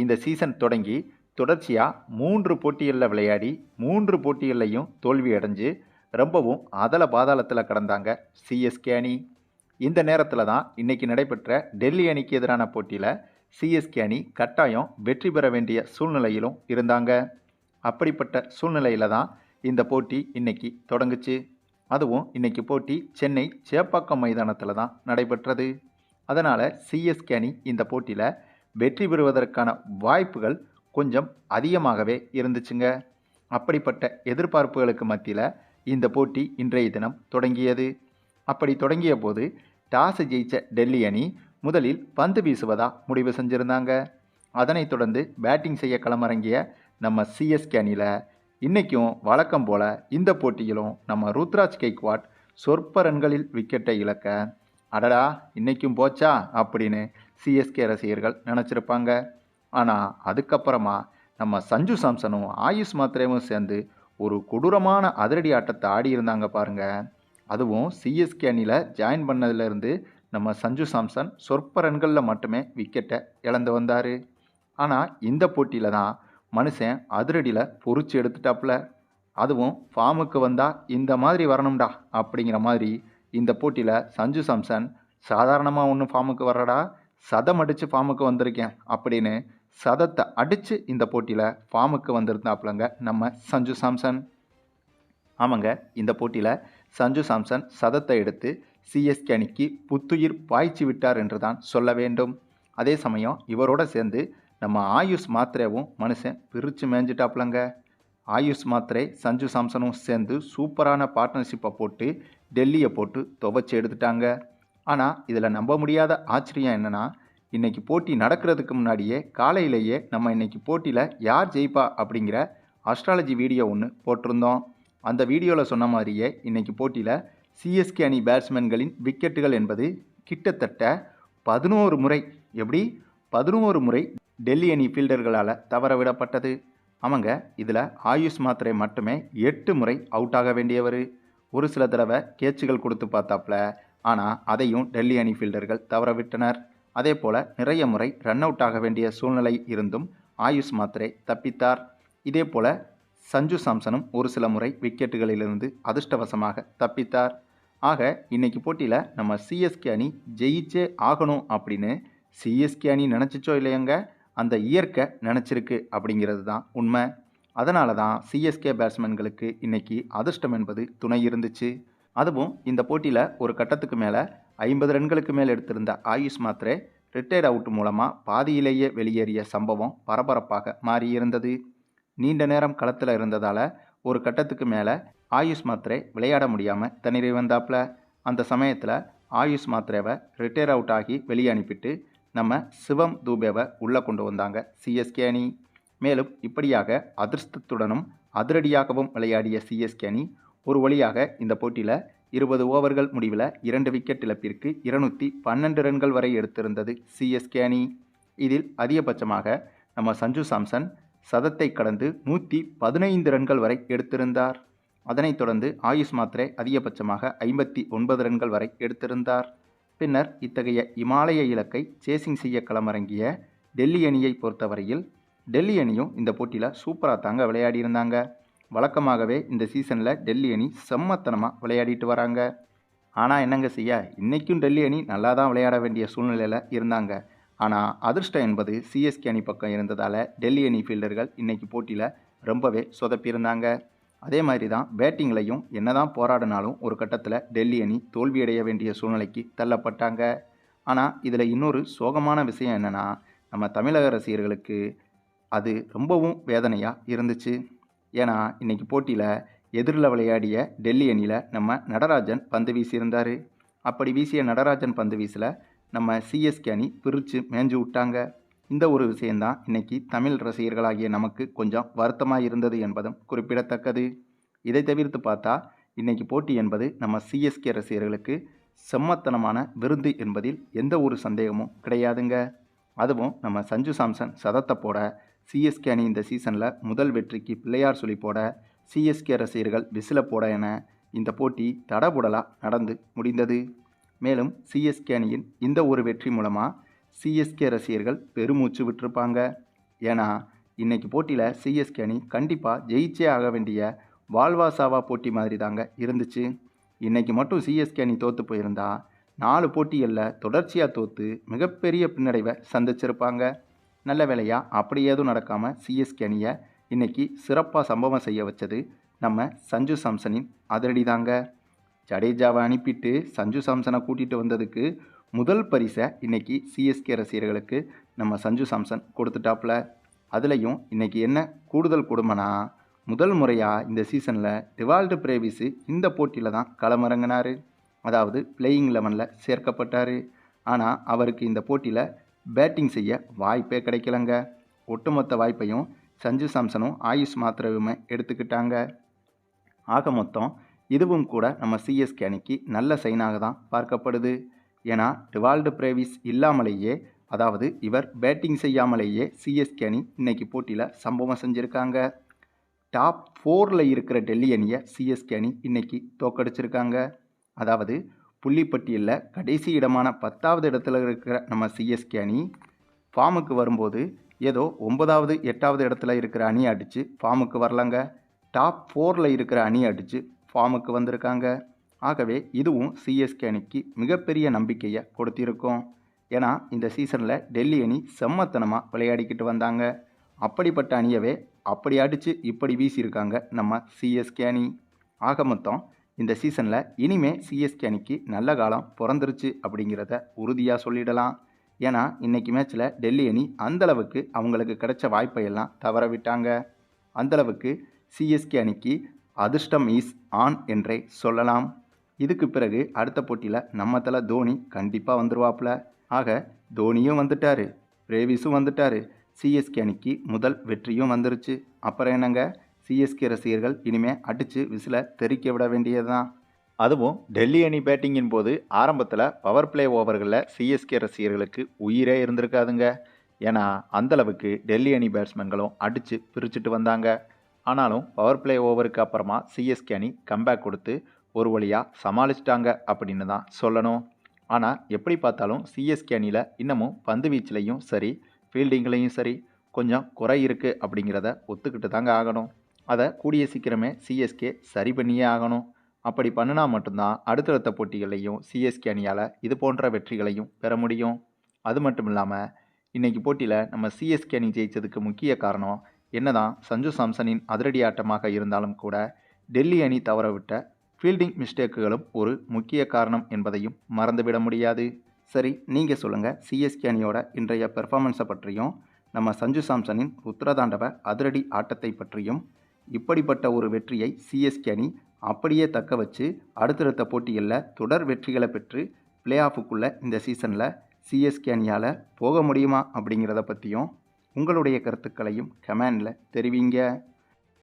இந்த சீசன் தொடங்கி தொடர்ச்சியாக 3 போட்டிகளில் விளையாடி 3 போட்டிகள்லையும் தோல்வி அடைஞ்சு ரொம்பவும் அதல பாதாளத்தில் கடந்தாங்க சிஎஸ்கே அணி. இந்த நேரத்தில் தான் இன்னைக்கு நடைபெற்ற டெல்லி அணிக்கு எதிரான போட்டியில் சிஎஸ்கே அணி கட்டாயம் வெற்றி பெற வேண்டிய சூழ்நிலையிலும் இருந்தாங்க. அப்படிப்பட்ட சூழ்நிலையில் தான் இந்த போட்டி இன்னைக்கு தொடங்குச்சு. அதுவும் இன்னைக்கு போட்டி சென்னை சேப்பாக்கம் மைதானத்தில் தான் நடைபெற்றது. அதனால் சிஎஸ்கே அணி இந்த போட்டியில் வெற்றி பெறுவதற்கான வாய்ப்புகள் கொஞ்சம் அதிகமாகவே இருந்துச்சுங்க. அப்படிப்பட்ட எதிர்பார்ப்புகளுக்கு மத்தியில் இந்த போட்டி இன்றைய தினம் தொடங்கியது. அப்படி தொடங்கிய போது டாஸ் ஜெயித்த டெல்லி அணி முதலில் பந்து வீசுவதா முடிவு செஞ்சுருந்தாங்க. அதனைத் தொடர்ந்து பேட்டிங் செய்ய களமிறங்கிய நம்ம சிஎஸ்கே அணியில் இன்றைக்கும் வழக்கம் போல் இந்த போட்டியிலும் நம்ம ருத்ராஜ் கெய்க்வாட் சொற்ப ரன்களில் விக்கெட்டை இழக்க, அடடா இன்னைக்கும் போச்சா அப்படின்னு சிஎஸ்கே ரசிகர்கள் நினச்சிருப்பாங்க. ஆனால் அதுக்கப்புறமா நம்ம சஞ்சு சாம்சனும் ஆயுஷ் மாத்ரேவும் சேர்ந்து ஒரு கொடூரமான அதிரடி ஆட்டத்தை ஆடி இருந்தாங்க பாருங்க. அதுவும் சிஎஸ்கே அணியில் ஜாயின் பண்ணதுலேருந்து நம்ம சஞ்சு சாம்சன் சொற்ப ரன்களில் மட்டுமே விக்கெட்டை இழந்து வந்தார். ஆனால் இந்த போட்டியில் தான் மனுஷன் அதிரடியில் பொறிச்சு எடுத்துட்டாப்புல. அதுவும் ஃபார்முக்கு வந்தால் இந்த மாதிரி வரணும்டா அப்படிங்கிற மாதிரி இந்த போட்டியில் சஞ்சு சாம்சன் சாதாரணமாக ஒன்றும் ஃபார்முக்கு வர்றடா, சதம் அடித்து ஃபார்முக்கு வந்திருக்கேன் அப்படின்னு சதத்தை அடித்து இந்த போட்டியில் ஃபார்முக்கு வந்திருந்தாப்புலங்க நம்ம சஞ்சு சாம்சன். ஆமாங்க, இந்த போட்டியில் சஞ்சு சாம்சன் சதத்தை எடுத்து சிஎஸ்கே அணிக்கு புத்துயிர் பாய்ச்சி விட்டார் என்று தான் சொல்ல வேண்டும். அதே சமயம் இவரோட சேர்ந்து நம்ம ஆயுஷ் மாத்ரேவும் மனுஷன் பிரித்து மேய்ஞ்சிட்டாப்புலங்க. ஆயுஷ் மாத்ரே சஞ்சு சாம்சனும் சேர்ந்து சூப்பரான பார்ட்னர்ஷிப்பை போட்டு டெல்லியை போட்டு துவைச்சி எடுத்துட்டாங்க. ஆனால் இதில் நம்ப முடியாத ஆச்சரியம் என்னென்னா, இன்றைக்கி போட்டி நடக்கிறதுக்கு முன்னாடியே காலையிலேயே நம்ம இன்றைக்கி போட்டியில் யார் ஜெயிப்பா அப்படிங்கிற அஸ்ட்ராலஜி வீடியோ ஒன்று போட்டிருந்தோம். அந்த வீடியோவில் சொன்ன மாதிரியே இன்றைக்கி போட்டியில் சிஎஸ்கே அணி பேட்ஸ்மேன்களின் விக்கெட்டுகள் என்பது கிட்டத்தட்ட 11 முறை, எப்படி 11 முறை டெல்லி அணி ஃபீல்டர்களால் தவற விடப்பட்டது. ஆமாங்க, இதில் ஆயுஷ் மாத்ரே மட்டுமே 8 முறை அவுட் ஆக வேண்டியவர். ஒரு சில தடவை கேட்சுகள் கொடுத்து பார்த்தாப்புல, ஆனால் அதையும் டெல்லி அணி ஃபீல்டர்கள் தவற விட்டனர். அதே போல் நிறைய முறை ரன் அவுட் ஆக வேண்டிய சூழ்நிலை இருந்தும் ஆயுஷ் மாத்ரே தப்பித்தார். இதே போல் சஞ்சு சாம்சனும் ஒரு சில முறை விக்கெட்டுகளிலிருந்து அதிர்ஷ்டவசமாக தப்பித்தார். ஆக இன்னைக்கு போட்டியில் நம்ம சிஎஸ்கே அணி ஜெயிச்சே ஆகணும் அப்படின்னு சிஎஸ்கே அணி நினச்சிச்சோ இல்லையங்க, அந்த இயற்கை நினச்சிருக்கு அப்படிங்கிறது தான் உண்மை. அதனால தான் சிஎஸ்கே பேட்ஸ்மேன்களுக்கு இன்னைக்கு அதிர்ஷ்டம் என்பது துணை இருந்துச்சு. அதுவும் இந்த போட்டியில் ஒரு கட்டத்துக்கு மேலே 50 ரன்களுக்கு மேல் எடுத்திருந்த ஆயுஷ் மாத்ரே ரிட்டையர்ட் அவுட் மூலமாக பாதியிலேயே வெளியேறிய சம்பவம் பரபரப்பாக மாறியிருந்தது. நீண்ட நேரம் களத்தில் இருந்ததால் ஒரு கட்டத்துக்கு மேலே ஆயுஷ் மாத்ரே விளையாட முடியாமல் தண்ணீரை வந்தாப்புல. அந்த சமயத்தில் ஆயுஷ் மாத்ரேவை ரிட்டையர் அவுட் ஆகி வெளியே அனுப்பிட்டு நம்ம சிவம் தூபேவை உள்ளே கொண்டு வந்தாங்க சிஎஸ்கே அணி. மேலும் இப்படியாக அதிர்ஷ்டத்துடனும் அதிரடியாகவும் விளையாடிய சிஎஸ்கே அணி ஒரு வழியாக இந்த போட்டியில் 20 ஓவர்கள் முடிவில் 2 விக்கெட் இழப்பிற்கு 212 ரன்கள் வரை எடுத்திருந்தது சிஎஸ்கே அணி. இதில் அதிகபட்சமாக நம்ம சஞ்சு சாம்சன் சதத்தை கடந்து 115 ரன்கள் வரை எடுத்திருந்தார். அதனைத் தொடர்ந்து ஆயுஷ் மாத்ரே அதிகபட்சமாக 59 ரன்கள் வரை எடுத்திருந்தார். பின்னர் இத்தகைய இமாலய இலக்கை சேசிங் செய்ய களமிறங்கிய டெல்லி அணியை பொறுத்தவரையில் டெல்லி அணியும் இந்த போட்டியில் சூப்பராக தாங்க விளையாடி இருந்தாங்க. வழக்கமாகவே இந்த சீசனில் டெல்லி அணி செம்மத்தனமாக விளையாடிட்டு வராங்க. ஆனால் என்னங்க செய்ய, இன்றைக்கும் டெல்லி அணி நல்லா தான் விளையாட வேண்டிய சூழ்நிலையில் இருந்தாங்க. ஆனால் அதிர்ஷ்டம் என்பது சிஎஸ்கே அணி பக்கம் இருந்ததால் டெல்லி அணி ஃபீல்டர்கள் இன்றைக்கி போட்டியில் ரொம்பவே சொதப்பியிருந்தாங்க. அதே மாதிரி தான் பேட்டிங்லையும் என்னதான் போராடினாலும் ஒரு கட்டத்தில் டெல்லி அணி தோல்வியடைய வேண்டிய சூழ்நிலைக்கு தள்ளப்பட்டாங்க. ஆனால் இதில் இன்னொரு சோகமான விஷயம் என்னென்னா, நம்ம தமிழக ரசிகர்களுக்கு அது ரொம்பவும் வேதனையாக இருந்துச்சு. ஏன்னா இன்றைக்கி போட்டியில் எதிரில் விளையாடிய டெல்லி அணியில் நம்ம நடராஜன் பந்து வீசியிருந்தார். அப்படி வீசிய நடராஜன் பந்து வீசில் நம்ம சிஎஸ்கே அணி பிரித்து மேய்ஞ்சு விட்டாங்க. இந்த ஒரு விஷயந்தான் இன்றைக்கி தமிழ் ரசிகர்களாகிய நமக்கு கொஞ்சம் வருத்தமாக இருந்தது என்பதும் குறிப்பிடத்தக்கது. இதை தவிர்த்து பார்த்தா இன்றைக்கி போட்டி என்பது நம்ம சிஎஸ்கே ரசிகர்களுக்கு செம்மத்தனமான விருந்து என்பதில் எந்த ஒரு சந்தேகமும் கிடையாதுங்க. அதுவும் நம்ம சஞ்சு சாம்சன் சதத்தை போட, சிஎஸ்கே அணி இந்த சீசனில் முதல் வெற்றிக்கு பிள்ளையார் சொல்லி போட, சிஎஸ்கே ரசிகர்கள் விசில போட என இந்த போட்டி தடபுடலாக நடந்து முடிந்தது. மேலும் சிஎஸ்கே அணியின் இந்த ஒரு வெற்றி மூலமாக சிஎஸ்கே ரசிகர்கள் பெருமூச்சு விட்டிருப்பாங்க. ஏன்னா இன்னைக்கு போட்டியில் சிஎஸ்கே அணி கண்டிப்பாக ஜெயிச்சே ஆக வேண்டிய வாழ்வா சாவா போட்டி மாதிரி தாங்க இருந்துச்சு. இன்னைக்கு மட்டும் சிஎஸ்கே அணி தோற்று போயிருந்தா 4 போட்டிகளில் தொடர்ச்சியாக தோற்று மிகப்பெரிய பின்னடைவை சந்திச்சிருப்பாங்க. நல்ல வேளையா அப்படி ஏதும் நடக்காமல் சிஎஸ்கே அணியை இன்னைக்கு சிறப்பாக சம்பவம் செய்ய வச்சது நம்ம சஞ்சு சாம்சனின் அதிரடி தாங்க. ஜடேஜாவை அனுப்பிட்டு சஞ்சு சாம்சனை கூட்டிகிட்டு வந்ததுக்கு முதல் பரிசை இன்னைக்கு சிஎஸ்கே ரசிகர்களுக்கு நம்ம சஞ்சு சாம்சன் கொடுத்துட்டாப்புல. அதுலேயும் இன்னைக்கு என்ன கூடுதல் கொடுமைனா, முதல் முறையாக இந்த சீசனில் டிவால்டு பிரேவிஸு இந்த போட்டியில் தான் களமிறங்கினார். அதாவது பிளேயிங் 11ல் சேர்க்கப்பட்டார். ஆனால் அவருக்கு இந்த போட்டியில் பேட்டிங் செய்ய வாய்ப்பே கிடைக்கலங்க. ஒட்டுமொத்த வாய்ப்பையும் சஞ்சு சாம்சனும் ஆயுஷ் மாத்திரவுமே எடுத்துக்கிட்டாங்க. ஆக மொத்தம் இதுவும் கூட நம்ம சிஎஸ்கே அணிக்கு நல்ல சைனாக தான் பார்க்கப்படுது. ஏன்னா டிவால்டு பிரேவிஸ் இல்லாமலேயே, அதாவது இவர் பேட்டிங் செய்யாமலேயே சிஎஸ்கே அணி இன்னைக்கு போட்டியில் சம்பவம் செஞ்சுருக்காங்க. டாப் 4ல் இருக்கிற டெல்லி அணியை சிஎஸ்கே அணி இன்னைக்கு தோக்கடிச்சிருக்காங்க. அதாவது புள்ளிப்பட்டியலில் கடைசி இடமான 10வது இடத்துல இருக்கிற நம்ம சிஎஸ்கே அணி ஃபார்முக்கு வரும்போது ஏதோ 9வது 8வது இடத்துல இருக்கிற அணி அடித்து ஃபார்முக்கு வரலங்க. டாப் 4ல் இருக்கிற அணி அடித்து ஃபார்முக்கு வந்திருக்காங்க. ஆகவே இதுவும் சிஎஸ்கே அணிக்கு மிகப்பெரிய நம்பிக்கையை கொடுத்திருக்கும். ஏன்னா இந்த சீசனில் டெல்லி அணி செம்மத்தனமாக விளையாடிக்கிட்டு வந்தாங்க. அப்படிப்பட்ட அணியவே அப்படி அடித்து இப்படி வீசியிருக்காங்க நம்ம சிஎஸ்கே அணி. ஆக மொத்தம் இந்த சீசனில் இனிமே சிஎஸ்கே அணிக்கு நல்ல காலம் பிறந்துருச்சு அப்படிங்கிறத உறுதியாக சொல்லிடலாம். ஏன்னா இன்றைக்கி மேட்ச்சில் டெல்லி அணி அந்தளவுக்கு அவங்களுக்கு கிடைச்ச வாய்ப்பையெல்லாம் தவற விட்டாங்க. அந்தளவுக்கு சிஎஸ்கே அணிக்கு அதிர்ஷ்டம் இஸ் ஆன் என்றே சொல்லலாம். இதுக்கு பிறகு அடுத்த போட்டியில் நம்ம தல தோனி கண்டிப்பாக வந்துடுவாப்புல. ஆக தோனியும் வந்துட்டார், பிரேவிஸும் வந்துட்டார், சிஎஸ்கே அணிக்கு முதல் வெற்றியும் வந்துருச்சு. அப்புறம் என்னங்க, சிஎஸ்கே ரசிகர்கள் இனிமேல் அடித்து விசிலை தெறிக்க விட வேண்டியது தான். அதுவும் டெல்லி அணி பேட்டிங்கின் போது ஆரம்பத்தில் பவர் பிளே ஓவர்களில் சிஎஸ்கே ரசிகர்களுக்கு உயிரே இருந்திருக்காதுங்க. ஏன்னா அந்தளவுக்கு டெல்லி அணி பேட்ஸ்மேன்களும் அடித்து பிரிச்சுட்டு வந்தாங்க. ஆனாலும் பவர் பிளே ஓவருக்கு அப்புறமா சிஎஸ்கே அணி கம்பேக் கொடுத்து ஒரு வழியாக சமாளிச்சிட்டாங்க அப்படின்னு தான் சொல்லணும். ஆனால் எப்படி பார்த்தாலும் சிஎஸ்கே அணியில் இன்னமும் பந்து வீச்சிலையும் சரி, ஃபீல்டிங்லேயும் சரி கொஞ்சம் குறை இருக்குது அப்படிங்கிறத ஒத்துக்கிட்டு தாங்க ஆகணும். அதை கூடிய சீக்கிரமே சிஎஸ்கே சரி பண்ணியே ஆகணும். அப்படி பண்ணினா மட்டும்தான் அடுத்தடுத்த போட்டிகளையும் சிஎஸ்கே அணியால் இது போன்ற வெற்றிகளையும் பெற முடியும். அது மட்டும் இல்லாமல் இன்றைக்கி போட்டியில் நம்ம சிஎஸ்கே அணி ஜெயித்ததுக்கு முக்கிய காரணம் என்னதான் சஞ்சு சாம்சனின் அதிரடி ஆட்டமாக இருந்தாலும் கூட டெல்லி அணி தவறவிட்ட ஃபீல்டிங் மிஸ்டேக்குகளும் ஒரு முக்கிய காரணம் என்பதையும் மறந்துவிட முடியாது. சரி, நீங்கள் சொல்லுங்கள், சிஎஸ்கே அணியோட இன்றைய பெர்ஃபார்மன்ஸை பற்றியும் நம்ம சஞ்சு சாம்சனின் ருத்ரதாண்டவ அதிரடி ஆட்டத்தை பற்றியும், இப்படிப்பட்ட ஒரு வெற்றியை சிஎஸ்கே அணி அப்படியே தக்க வச்சு அடுத்தடுத்த போட்டிகளில் தொடர் வெற்றிகளை பெற்று பிளே ஆஃபுக்குள்ளே இந்த சீசனில் சிஎஸ்கே அணியால் போக முடியுமா அப்படிங்கிறத பற்றியும் உங்களுடைய கருத்துக்களையும் கமெண்டில் தெரிவிங்க.